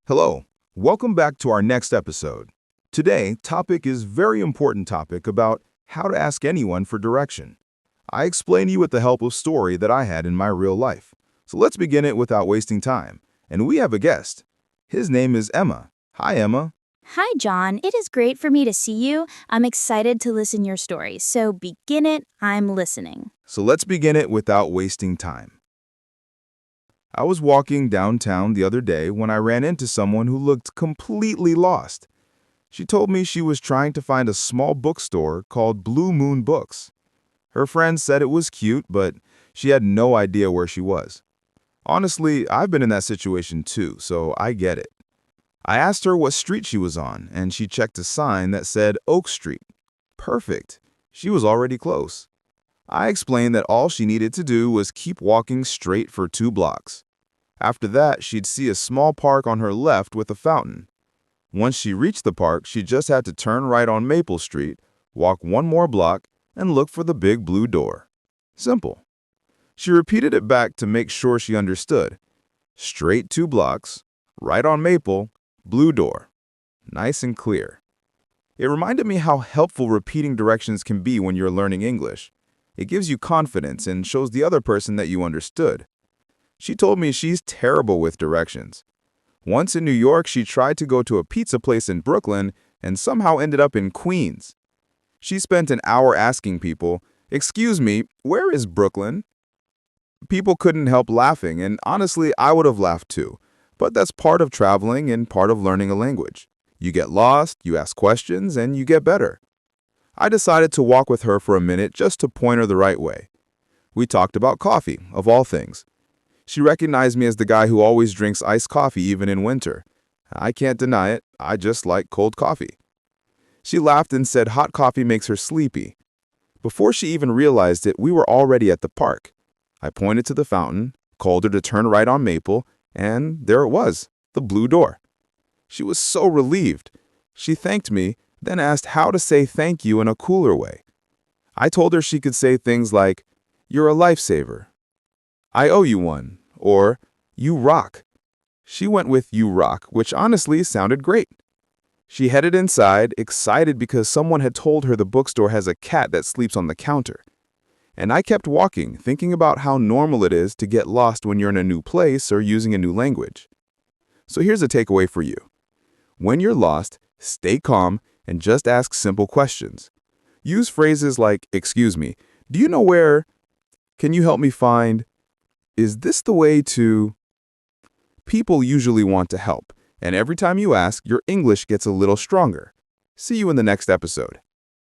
Hello, welcome back to our next episode. Today, topic is very important topic about how to ask anyone for direction. I explain to you with the help of story that I had in my real life. So let's begin it without wasting time. And we have a guest. His name is Emma. Hi, Emma. Hi, John. It is great for me to see you. I'm excited to listen your story. So begin it. I'm listening. So let's begin it without wasting time. I was walking downtown the other day when I ran into someone who looked completely lost. She told me she was trying to find a small bookstore called Blue Moon Books. Her friend said it was cute, but she had no idea where she was. Honestly, I've been in that situation too, so I get it. I asked her what street she was on, and she checked a sign that said Oak Street. Perfect. She was already close. I explained that all she needed to do was keep walking straight for 2 blocks. After that, she'd see a small park on her left with a fountain. Once she reached the park, she just had to turn right on Maple Street, walk 1 more block, and look for the big blue door. Simple. She repeated it back to make sure she understood. Straight 2 blocks, right on Maple, blue door. Nice and clear. It reminded me how helpful repeating directions can be when you're learning English. It gives you confidence and shows the other person that you understood. She told me she's terrible with directions. Once in New York, she tried to go to a pizza place in Brooklyn and somehow ended up in Queens. She spent an hour asking people, "Excuse me, where is Brooklyn?" People couldn't help laughing, and honestly, I would have laughed too. But that's part of traveling and part of learning a language. You get lost, you ask questions, and you get better. I decided to walk with her for a minute just to point her the right way. We talked about coffee, of all things. She recognized me as the guy who always drinks iced coffee even in winter. I can't deny it, I just like cold coffee. She laughed and said hot coffee makes her sleepy. Before she even realized it, we were already at the park. I pointed to the fountain, called her to turn right on Maple, and there it was, the blue door. She was so relieved. She thanked me, then asked how to say thank you in a cooler way. I told her she could say things like, "You're a lifesaver," "I owe you one," or "You rock." She went with "You rock," which honestly sounded great. She headed inside, excited because someone had told her the bookstore has a cat that sleeps on the counter. And I kept walking, thinking about how normal it is to get lost when you're in a new place or using a new language. So here's a takeaway for you. When you're lost, stay calm and just ask simple questions. Use phrases like, "Excuse me, do you know where? Can you help me find? Is this the way to?" People usually want to help, and every time you ask, your English gets a little stronger. See you in the next episode.